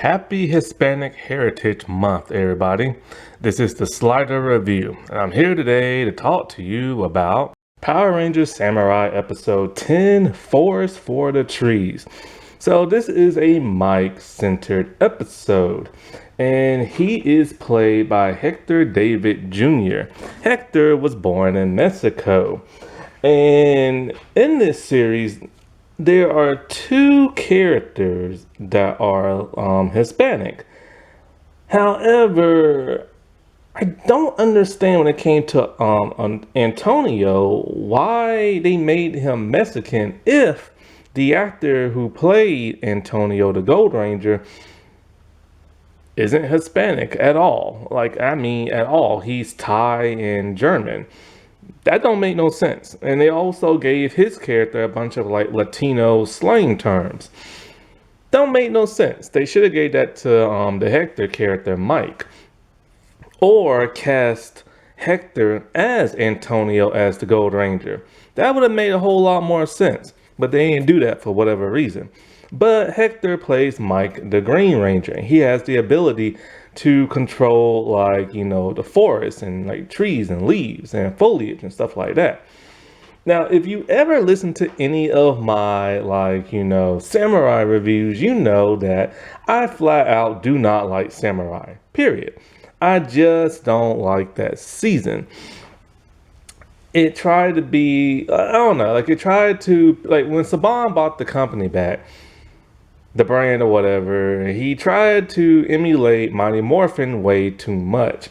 Happy Hispanic Heritage Month, everybody. This is the Slider Review, and I'm here today to talk to you about Power Rangers Samurai Episode 10, Forest for the Trees. So this is a Mike-centered episode, and he is played by Hector David Jr. Hector was born in Mexico, and in this series, there are two characters that are Hispanic. However, I don't understand when it came to Antonio why they made him Mexican if the actor who played Antonio the Gold Ranger isn't Hispanic at all. At all. He's Thai and German. That don't make no sense. And they also gave his character a bunch of Latino slang terms. Don't make no sense. They should have gave that to the Hector character, Mike. Or cast Hector as Antonio as the Gold Ranger. That would have made a whole lot more sense. But they didn't do that for whatever reason. But Hector plays Mike the Green Ranger. He has the ability to control the forest and trees and leaves and foliage and stuff like that. Now, if you ever listen to any of my samurai reviews, you know that I flat out do not like samurai, period. I just don't like that season. It tried to be, I don't know, when Saban bought the company back, the brand or whatever, he tried to emulate Mighty Morphin way too much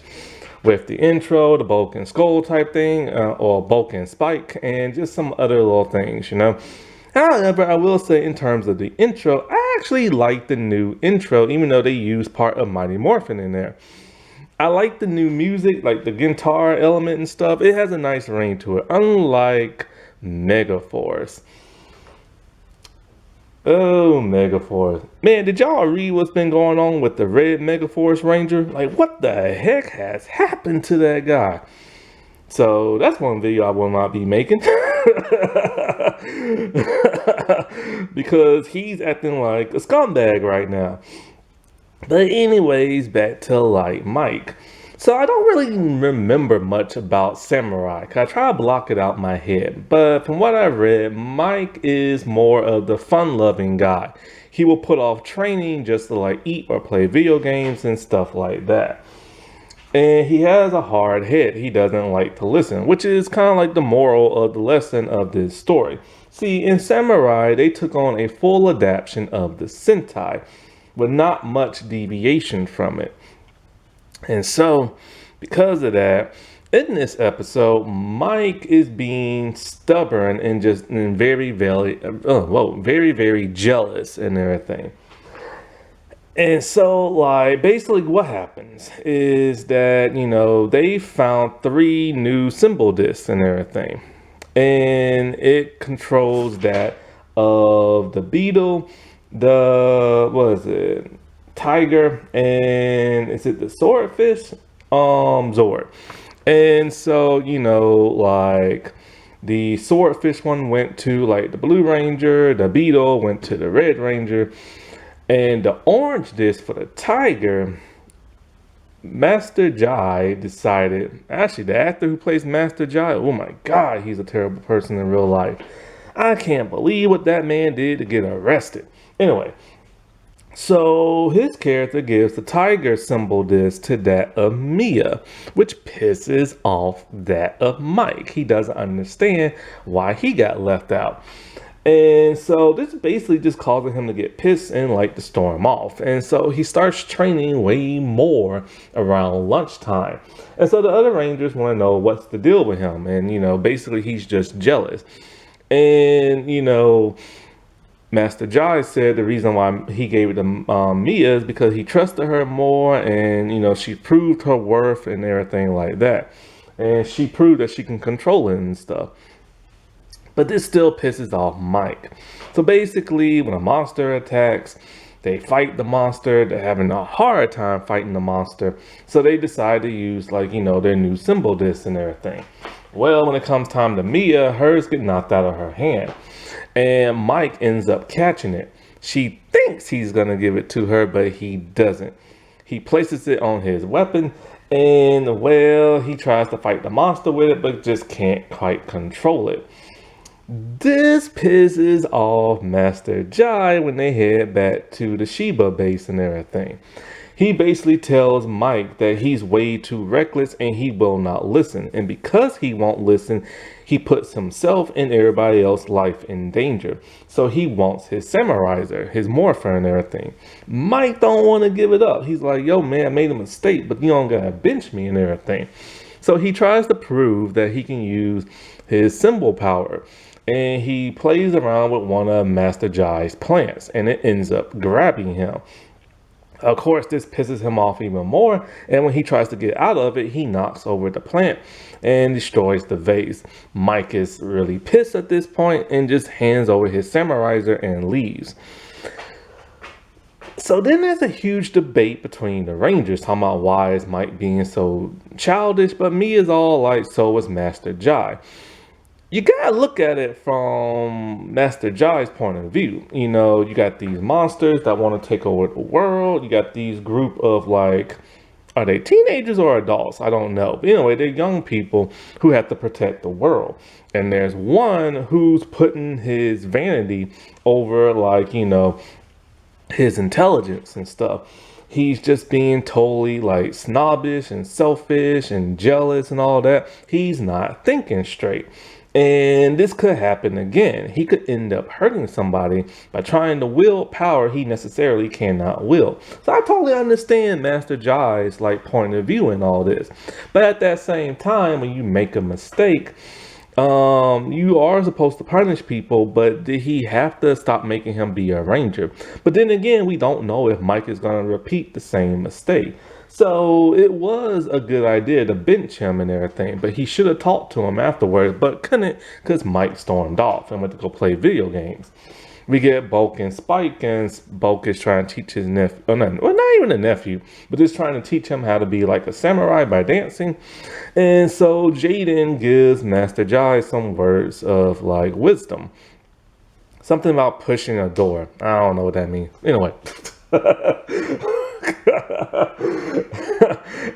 with the intro, the Bulk and Skull type thing, or Bulk and Spike, and just some other little things, However, I will say in terms of the intro, I actually like the new intro, even though they use part of Mighty Morphin in there. I like the new music, like the guitar element and stuff. It has a nice ring to it, unlike Megaforce. Oh, Megaforce. Man, did y'all read what's been going on with the red Megaforce Ranger? What the heck has happened to that guy? So, that's one video I will not be making. Because he's acting like a scumbag right now. But anyways, back to Mike. So I don't really remember much about Samurai, cause I try to block it out in my head. But from what I've read, Mike is more of the fun-loving guy. He will put off training just to eat or play video games and stuff like that. And he has a hard head. He doesn't like to listen, which is kind of like the moral of the lesson of this story. See, in Samurai, they took on a full adaptation of the Sentai, with not much deviation from it. And so, because of that, in this episode, Mike is being stubborn and very, very jealous and everything. And so, basically what happens is that, they found 3 new symbol discs and everything. And it controls that of the beetle, tiger, and is it the swordfish? Zord. And so, the swordfish one went to the Blue Ranger, the beetle went to the Red Ranger, and the orange disc for the tiger, Master Jai decided, actually the actor who plays Master Jai, oh my God, he's a terrible person in real life. I can't believe what that man did to get arrested. Anyway, so his character gives the tiger symbol disc to that of Mia, which pisses off that of Mike. He doesn't understand why he got left out. And so this is basically just causing him to get pissed and to storm off. And so he starts training way more around lunchtime. And so the other Rangers want to know what's the deal with him. And, basically he's just jealous. And, Master Jai said the reason why he gave it to Mia is because he trusted her more, and she proved her worth and everything like that, and she proved that she can control it and stuff. But this still pisses off Mike. So basically, when a monster attacks, they fight the monster. They're having a hard time fighting the monster, so they decide to use their new symbol disc and everything. Well, when it comes time to Mia, hers get knocked out of her hand. and Mike ends up catching it. She thinks he's gonna give it to her, but he doesn't. He places it on his weapon, and well, he tries to fight the monster with it, but just can't quite control it. This pisses off Master Jai when they head back to the Sheba base and everything. He basically tells Mike that he's way too reckless and he will not listen. And because he won't listen, he puts himself and everybody else's life in danger. So he wants his samurai, his morpher and everything. Mike don't want to give it up. He's like, yo man, I made a mistake, but you don't gotta bench me and everything. So he tries to prove that he can use his symbol power. And he plays around with one of Master Jai's plants and it ends up grabbing him. Of course, this pisses him off even more, and when he tries to get out of it, he knocks over the plant and destroys the vase. Mike is really pissed at this point and just hands over his samuraizer and leaves. So then there's a huge debate between the Rangers talking about why is Mike being so childish, but Mia's all like, so is Master Jai. You gotta look at it from Master Jai's point of view. You know, you got these monsters that want to take over the world. You got these group of like, are they teenagers or adults? I don't know. But anyway, they're young people who have to protect the world. And there's one who's putting his vanity over like, you know, his intelligence and stuff. He's just being totally like snobbish and selfish and jealous and all that. He's not thinking straight. And this could happen again. He could end up hurting somebody by trying to wield power he necessarily cannot wield. So I totally understand Master Jai's like point of view in all this. But at that same time, when you make a mistake, you are supposed to punish people, but did he have to stop making him be a ranger? But then again, we don't know if Mike is going to repeat the same mistake. So it was a good idea to bench him and everything, but he should have talked to him afterwards, but couldn't because Mike stormed off and went to go play video games. We get Bulk and Spike, and Bulk is trying to teach his nephew, well, not even a nephew, but just trying to teach him how to be like a samurai by dancing. And so Jaden gives Master Jai some words of like wisdom. Something about pushing a door. I don't know what that means. Anyway.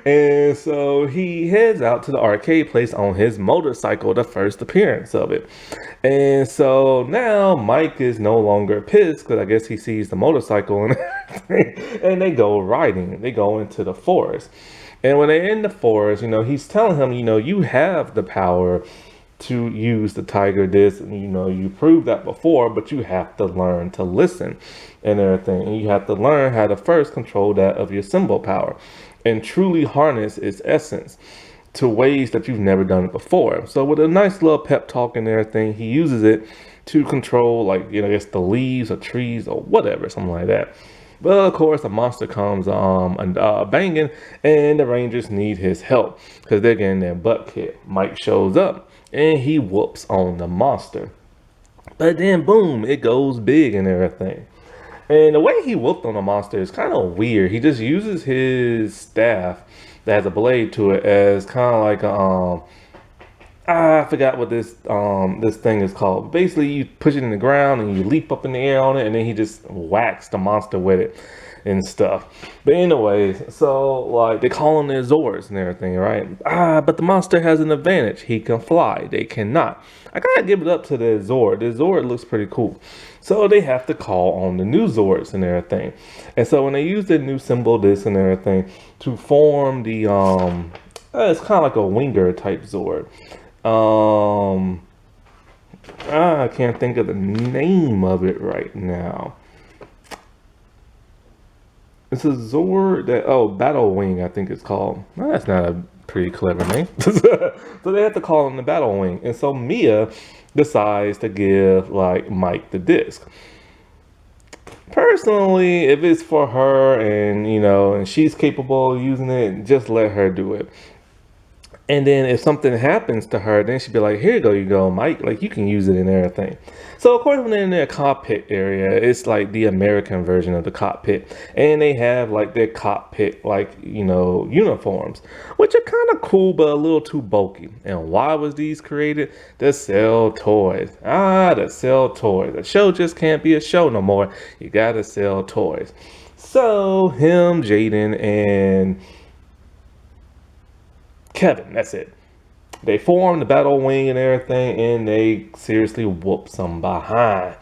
And so he heads out to the arcade place on his motorcycle, the first appearance of it. And so now Mike is no longer pissed because I guess he sees the motorcycle and everything, and they go riding. They go into the forest. And when they're in the forest, you know, he's telling him, you know, you have the power to use the tiger disc, and you know, you proved that before, but you have to learn to listen and everything. And you have to learn how to first control that of your symbol power and truly harness its essence to ways that you've never done it before. So with a nice little pep talk and everything, he uses it to control, like, you know, I guess the leaves or trees or whatever, something like that. But of course, a monster comes banging, and the Rangers need his help because they're getting their butt kicked. Mike shows up and he whoops on the monster. But then boom, it goes big and everything. And the way he whooped on the monster is kind of weird. He just uses his staff that has a blade to it as kind of like I forgot what this thing is called. Basically, you push it in the ground and you leap up in the air on it, and then he just whacks the monster with it and stuff. But anyways, so like they call them their Zords and everything, right? But the monster has an advantage. He can fly. They cannot. I gotta give it up to the Zord. The Zord looks pretty cool. So they have to call on the new Zords and everything. And so when they use the new symbol disc and everything to form the it's kind of like a winger type Zord. I can't think of the name of it right now. It's a Zord that, Battle Wing, I think it's called. Well, that's not a pretty clever name. So they have to call him the Battle Wing. And so Mia decides to give like Mike the disc. Personally, if it's for her and, you know, and she's capable of using it, just let her do it. And then if something happens to her, then she'd be like, here you go, Mike. Like, you can use it in everything. So, of course, when they're in their cockpit area, it's like the American version of the cockpit. And they have like their cockpit, like, uniforms, which are kind of cool, but a little too bulky. And why was these created? To sell toys. To sell toys. A show just can't be a show no more. You gotta sell toys. So, him, Jaden, and Kevin, that's it. They formed the battle wing and everything, and they seriously whooped some behind.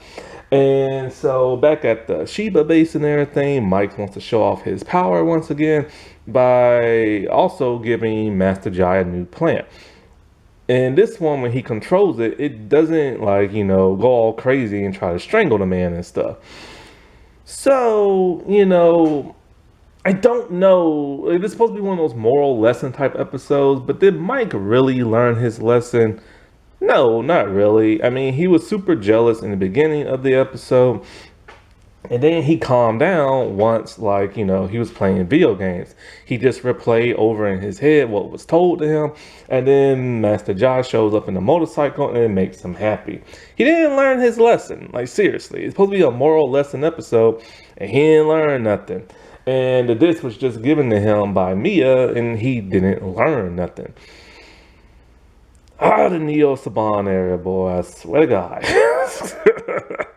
And so back at the Sheba base and everything, Mike wants to show off his power once again by also giving Master Jai a new plant. And this one, when he controls it, it doesn't go all crazy and try to strangle the man and stuff. So, I don't know. It's supposed to be one of those moral lesson type episodes, but did Mike really learn his lesson? No, not really. I mean, he was super jealous in the beginning of the episode, and then he calmed down once, he was playing video games. He just replayed over in his head what was told to him, and then Master Josh shows up in the motorcycle and it makes him happy. He didn't learn his lesson. Like, seriously. It's supposed to be a moral lesson episode, and he didn't learn nothing. And the disc was just given to him by Mia, and he didn't learn nothing. The Neo Saban area, boy, I swear to God.